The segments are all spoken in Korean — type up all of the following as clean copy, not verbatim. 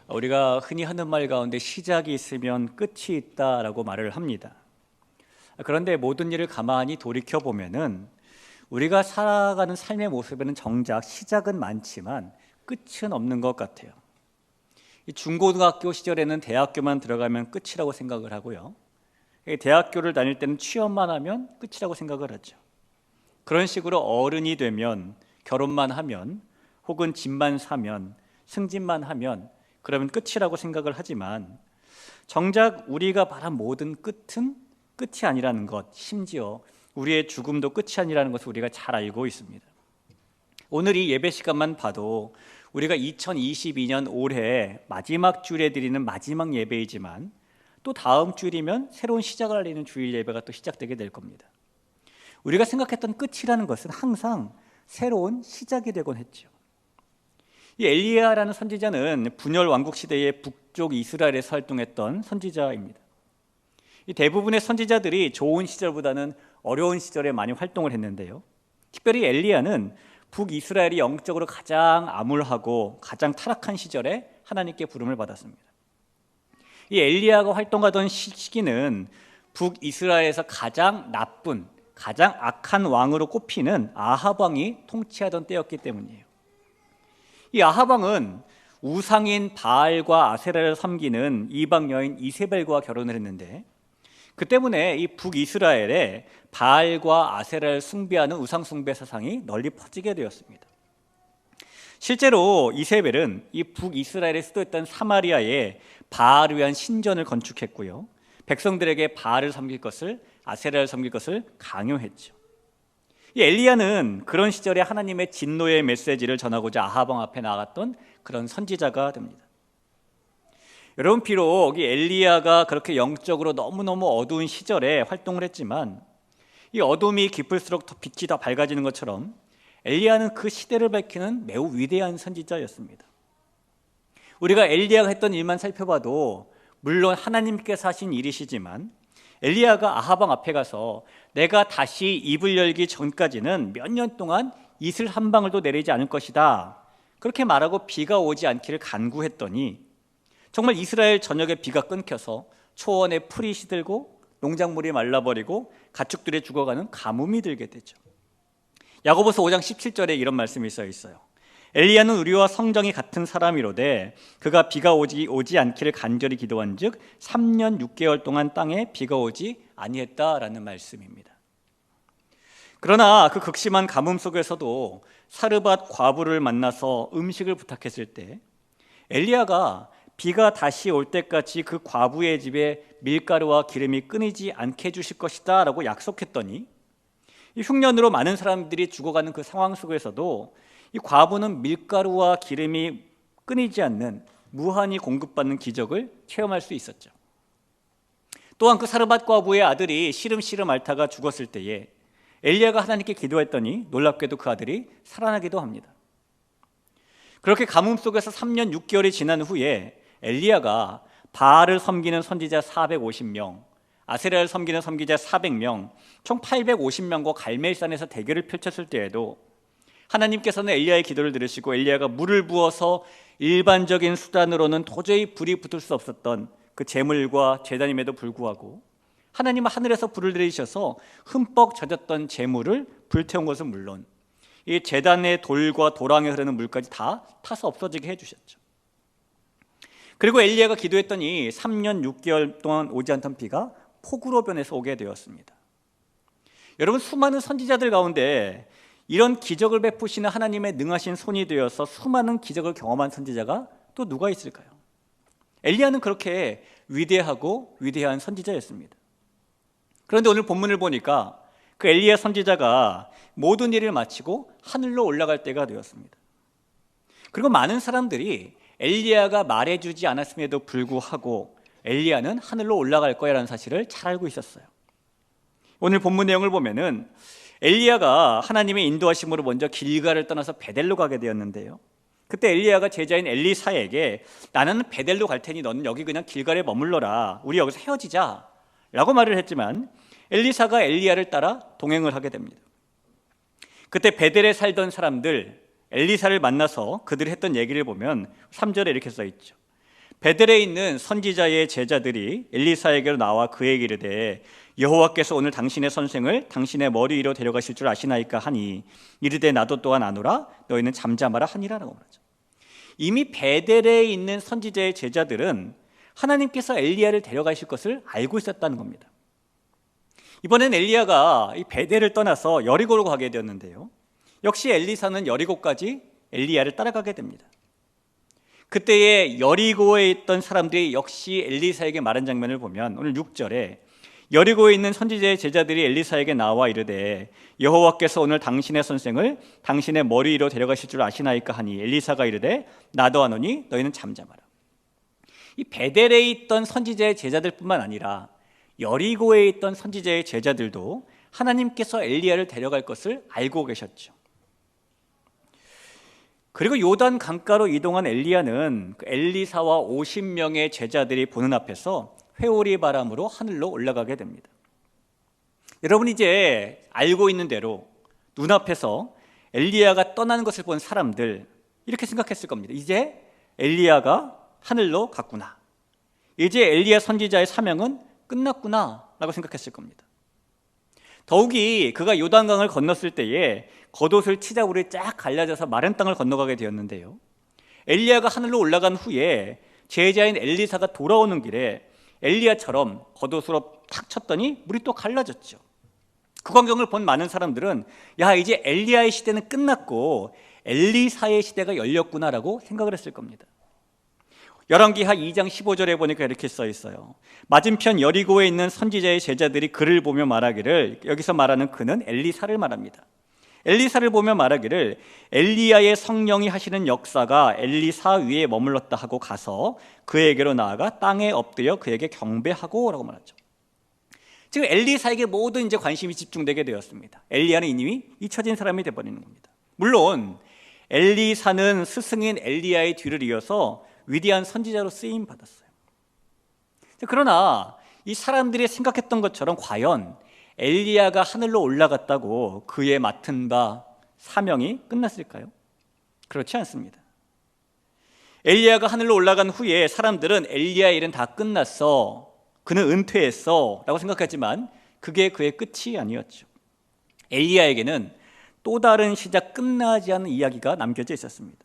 우리가 흔히 하는 말 가운데 시작이 있으면 끝이 있다라고 말을 합니다. 그런데 모든 일을 가만히 돌이켜 보면은 우리가 살아가는 삶의 모습에는 정작 시작은 많지만 끝은 없는 것 같아요. 중고등학교 시절에는 대학교만 들어가면 끝이라고 생각을 하고요. 대학교를 다닐 때는 취업만 하면 끝이라고 생각을 하죠. 그런 식으로 어른이 되면, 결혼만 하면, 혹은 집만 사면, 승진만 하면 그러면 끝이라고 생각을 하지만 정작 우리가 바란 모든 끝은 끝이 아니라는 것, 심지어 우리의 죽음도 끝이 아니라는 것을 우리가 잘 알고 있습니다. 오늘 이 예배 시간만 봐도 우리가 2022년 올해 마지막 주일에 드리는 마지막 예배이지만 또 다음 주일이면 새로운 시작을 알리는 주일 예배가 또 시작되게 될 겁니다. 우리가 생각했던 끝이라는 것은 항상 새로운 시작이 되곤 했죠. 이 엘리야라는 선지자는 분열 왕국 시대의 북쪽 이스라엘에서 활동했던 선지자입니다. 이 대부분의 선지자들이 좋은 시절보다는 어려운 시절에 많이 활동을 했는데요. 특별히 엘리야는 북이스라엘이 영적으로 가장 암울하고 가장 타락한 시절에 하나님께 부름을 받았습니다. 이 엘리야가 활동하던 시기는 북이스라엘에서 가장 나쁜, 가장 악한 왕으로 꼽히는 아합 왕이 통치하던 때였기 때문이에요. 이 아합 왕은 우상인 바알과 아세라를 섬기는 이방 여인 이세벨과 결혼을 했는데 그 때문에 이 북이스라엘에 바알과 아세라를 숭배하는 우상 숭배 사상이 널리 퍼지게 되었습니다. 실제로 이세벨은 이 북이스라엘의 수도였던 사마리아에 바알을 위한 신전을 건축했고요. 백성들에게 바알을 섬길 것을, 아세라를 섬길 것을 강요했죠. 이 엘리야는 그런 시절에 하나님의 진노의 메시지를 전하고자 아합 왕 앞에 나갔던 그런 선지자가 됩니다. 여러분, 비록 이 엘리야가 그렇게 영적으로 너무너무 어두운 시절에 활동을 했지만 이 어둠이 깊을수록 빛이 더 밝아지는 것처럼 엘리야는 그 시대를 밝히는 매우 위대한 선지자였습니다. 우리가 엘리야가 했던 일만 살펴봐도 물론 하나님께서 하신 일이시지만 엘리야가 아합 왕 앞에 가서 내가 다시 입을 열기 전까지는 몇 년 동안 이슬 한 방울도 내리지 않을 것이다, 그렇게 말하고 비가 오지 않기를 간구했더니 정말 이스라엘 전역에 비가 끊겨서 초원에 풀이 시들고 농작물이 말라버리고 가축들이 죽어가는 가뭄이 들게 되죠. 야고보서 5장 17절에 이런 말씀이 써 있어요. 엘리야는 우리와 성정이 같은 사람이로되 그가 비가 오지 않기를 간절히 기도한즉 3년 6개월 동안 땅에 비가 오지 아니했다라는 말씀입니다. 그러나 그 극심한 가뭄 속에서도 사르밧 과부를 만나서 음식을 부탁했을 때 엘리야가 비가 다시 올 때까지 그 과부의 집에 밀가루와 기름이 끊이지 않게 해주실 것이다 라고 약속했더니 이 흉년으로 많은 사람들이 죽어가는 그 상황 속에서도 이 과부는 밀가루와 기름이 끊이지 않는 무한히 공급받는 기적을 체험할 수 있었죠. 또한 그 사르밧 과부의 아들이 시름시름 앓다가 죽었을 때에 엘리야가 하나님께 기도했더니 놀랍게도 그 아들이 살아나기도 합니다. 그렇게 가뭄 속에서 3년 6개월이 지난 후에 엘리야가 바알을 섬기는 선지자 450명, 아세라를 섬기는 선지자 400명, 총 850명과 갈멜산에서 대결을 펼쳤을 때에도 하나님께서는 엘리야의 기도를 들으시고 엘리야가 물을 부어서 일반적인 수단으로는 도저히 불이 붙을 수 없었던 그 제물과 제단임에도 불구하고 하나님은 하늘에서 불을 내리셔서 흠뻑 젖었던 제물을 불태운 것은 물론 이 제단의 돌과 도랑에 흐르는 물까지 다 타서 없어지게 해주셨죠. 그리고 엘리야가 기도했더니 3년 6개월 동안 오지 않던 비가 폭우로 변해서 오게 되었습니다. 여러분, 수많은 선지자들 가운데 이런 기적을 베푸시는 하나님의 능하신 손이 되어서 수많은 기적을 경험한 선지자가 또 누가 있을까요? 엘리야는 그렇게 위대하고 위대한 선지자였습니다. 그런데 오늘 본문을 보니까 그 엘리야 선지자가 모든 일을 마치고 하늘로 올라갈 때가 되었습니다. 그리고 많은 사람들이 엘리야가 말해주지 않았음에도 불구하고 엘리야는 하늘로 올라갈 거야라는 사실을 잘 알고 있었어요. 오늘 본문 내용을 보면은 엘리야가 하나님의 인도하심으로 먼저 길갈을 떠나서 베델로 가게 되었는데요. 그때 엘리야가 제자인 엘리사에게 나는 베델로 갈 테니 너는 여기 그냥 길갈에 머물러라, 우리 여기서 헤어지자 라고 말을 했지만 엘리사가 엘리야를 따라 동행을 하게 됩니다. 그때 베델에 살던 사람들 엘리사를 만나서 그들이 했던 얘기를 보면 3절에 이렇게 써 있죠. 베델에 있는 선지자의 제자들이 엘리사에게로 나와 그에게 이르되 여호와께서 오늘 당신의 선생을 당신의 머리 위로 데려가실 줄 아시나이까 하니 이르되 나도 또한 아노라 너희는 잠잠하라 하니라라고 말하죠. 이미 베델에 있는 선지자의 제자들은 하나님께서 엘리야를 데려가실 것을 알고 있었다는 겁니다. 이번엔 엘리야가 이 베델을 떠나서 여리고로 가게 되었는데요, 역시 엘리사는 여리고까지 엘리야를 따라가게 됩니다. 그때에 여리고에 있던 사람들이 역시 엘리사에게 말한 장면을 보면 오늘 6절에 여리고에 있는 선지자의 제자들이 엘리사에게 나와 이르되 여호와께서 오늘 당신의 선생을 당신의 머리 위로 데려가실 줄 아시나이까 하니 엘리사가 이르되 나도 아노니 너희는 잠잠하라. 이 베델에 있던 선지자의 제자들뿐만 아니라 여리고에 있던 선지자의 제자들도 하나님께서 엘리야를 데려갈 것을 알고 계셨죠. 그리고 요단 강가로 이동한 엘리야는 엘리사와 50명의 제자들이 보는 앞에서 회오리 바람으로 하늘로 올라가게 됩니다. 여러분, 이제 알고 있는 대로 눈앞에서 엘리야가 떠나는 것을 본 사람들 이렇게 생각했을 겁니다. 이제 엘리야가 하늘로 갔구나, 이제 엘리야 선지자의 사명은 끝났구나 라고 생각했을 겁니다. 더욱이 그가 요단강을 건넜을 때에 겉옷을 치자울이 쫙 갈라져서 마른 땅을 건너가게 되었는데요, 엘리야가 하늘로 올라간 후에 제자인 엘리사가 돌아오는 길에 엘리야처럼 겉옷으로 탁 쳤더니 물이 또 갈라졌죠. 그 광경을 본 많은 사람들은 야, 이제 엘리야의 시대는 끝났고 엘리사의 시대가 열렸구나라고 생각을 했을 겁니다. 열왕기하 2장 15절에 보니까 이렇게 써 있어요. 맞은편 여리고에 있는 선지자의 제자들이 그를 보며 말하기를, 여기서 말하는 그는 엘리사를 말합니다. 엘리사를 보며 말하기를 엘리야의 성령이 하시는 역사가 엘리사 위에 머물렀다 하고 가서 그에게로 나아가 땅에 엎드려 그에게 경배하고 라고 말하죠. 지금 엘리사에게 모든 이제 관심이 집중되게 되었습니다. 엘리야는 이미 잊혀진 사람이 되어버리는 겁니다. 물론 엘리사는 스승인 엘리야의 뒤를 이어서 위대한 선지자로 쓰임 받았어요. 그러나 이 사람들이 생각했던 것처럼 과연 엘리야가 하늘로 올라갔다고 그의 맡은 바 사명이 끝났을까요? 그렇지 않습니다. 엘리야가 하늘로 올라간 후에 사람들은 엘리야의 일은 다 끝났어, 그는 은퇴했어 라고 생각하지만 그게 그의 끝이 아니었죠. 엘리야에게는 또 다른 시작, 끝나지 않은 이야기가 남겨져 있었습니다.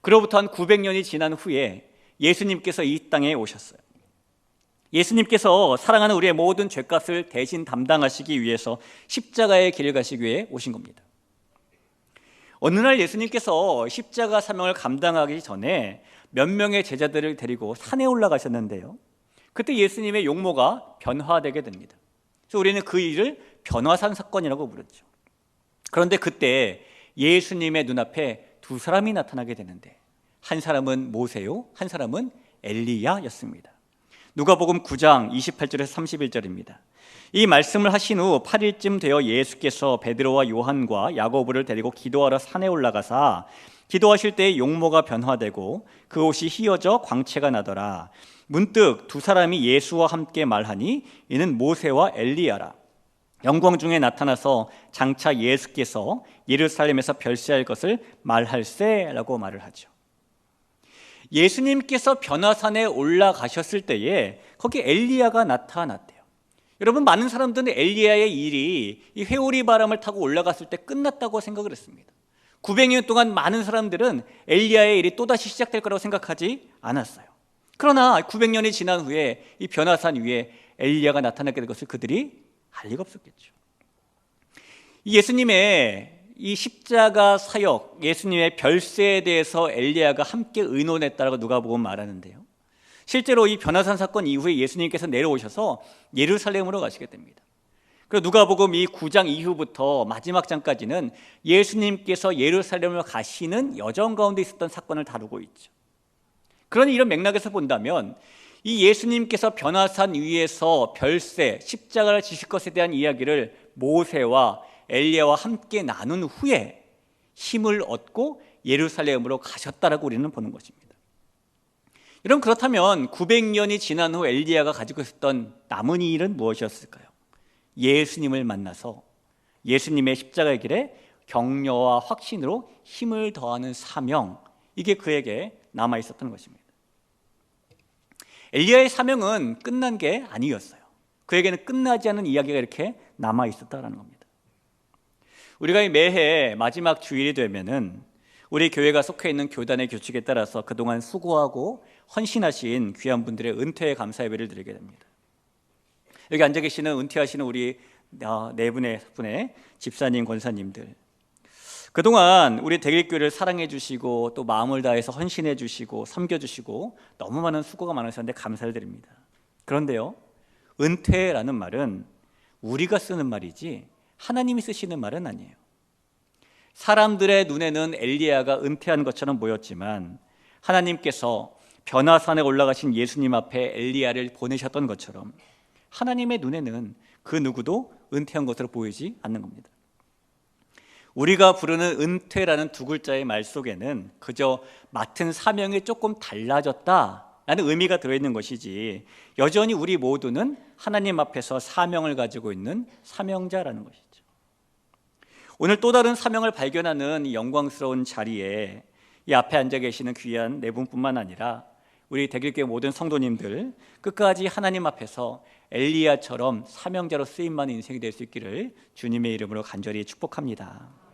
그로부터 한 900년이 지난 후에 예수님께서 이 땅에 오셨어요. 예수님께서 사랑하는 우리의 모든 죄값을 대신 담당하시기 위해서 십자가의 길을 가시기 위해 오신 겁니다. 어느 날 예수님께서 십자가 사명을 감당하기 전에 몇 명의 제자들을 데리고 산에 올라가셨는데요, 그때 예수님의 용모가 변화되게 됩니다. 그래서 우리는 그 일을 변화산 사건이라고 부르죠. 그런데 그때 예수님의 눈앞에 두 사람이 나타나게 되는데 한 사람은 모세요, 한 사람은 엘리야였습니다. 누가복음 9장 28절에서 31절입니다. 이 말씀을 하신 후 8일쯤 되어 예수께서 베드로와 요한과 야고보를 데리고 기도하러 산에 올라가사 기도하실 때에 용모가 변화되고 그 옷이 휘어져 광채가 나더라. 문득 두 사람이 예수와 함께 말하니 이는 모세와 엘리야라. 영광 중에 나타나서 장차 예수께서 예루살렘에서 별세할 것을 말할세라고 말을 하죠. 예수님께서 변화산에 올라가셨을 때에 거기 엘리야가 나타났대요. 여러분, 많은 사람들은 엘리야의 일이 이 회오리 바람을 타고 올라갔을 때 끝났다고 생각을 했습니다. 900년 동안 많은 사람들은 엘리야의 일이 또다시 시작될 거라고 생각하지 않았어요. 그러나 900년이 지난 후에 이 변화산 위에 엘리야가 나타나게 된 것을 그들이 알 리가 없었겠죠. 예수님의 이 십자가 사역, 예수님의 별세에 대해서 엘리야가 함께 의논했다라고 누가복음 말하는데요, 실제로 이 변화산 사건 이후에 예수님께서 내려오셔서 예루살렘으로 가시게 됩니다. 그리고 누가복음 이 9장 이후부터 마지막 장까지는 예수님께서 예루살렘으로 가시는 여정 가운데 있었던 사건을 다루고 있죠. 그러니 이런 맥락에서 본다면 이 예수님께서 변화산 위에서 별세, 십자가를 지실 것에 대한 이야기를 모세와 엘리야와 함께 나눈 후에 힘을 얻고 예루살렘으로 가셨다라고 우리는 보는 것입니다. 여러분, 그렇다면 900년이 지난 후 엘리야가 가지고 있었던 남은 일은 무엇이었을까요? 예수님을 만나서 예수님의 십자가의 길에 격려와 확신으로 힘을 더하는 사명, 이게 그에게 남아 있었던 것입니다. 엘리야의 사명은 끝난 게 아니었어요. 그에게는 끝나지 않은 이야기가 이렇게 남아 있었다라는 겁니다. 우리가 매해 마지막 주일이 되면은 우리 교회가 속해 있는 교단의 규칙에 따라서 그동안 수고하고 헌신하신 귀한 분들의 은퇴 감사 예배를 드리게 됩니다. 여기 앉아 계시는 은퇴하시는 우리 네 분의 집사님, 권사님들, 그동안 우리 대길교회를 사랑해 주시고 또 마음을 다해서 헌신해 주시고 섬겨 주시고 너무 많은 수고가 많으셨는데 감사를 드립니다. 그런데요, 은퇴라는 말은 우리가 쓰는 말이지 하나님이 쓰시는 말은 아니에요. 사람들의 눈에는 엘리야가 은퇴한 것처럼 보였지만 하나님께서 변화산에 올라가신 예수님 앞에 엘리야를 보내셨던 것처럼 하나님의 눈에는 그 누구도 은퇴한 것으로 보이지 않는 겁니다. 우리가 부르는 은퇴라는 두 글자의 말 속에는 그저 맡은 사명이 조금 달라졌다라는 의미가 들어있는 것이지 여전히 우리 모두는 하나님 앞에서 사명을 가지고 있는 사명자라는 것이죠. 오늘 또 다른 사명을 발견하는 이 영광스러운 자리에 이 앞에 앉아 계시는 귀한 네 분뿐만 아니라 우리 대길교회 모든 성도님들 끝까지 하나님 앞에서 엘리야처럼 사명자로 쓰임받는 인생이 될 수 있기를 주님의 이름으로 간절히 축복합니다.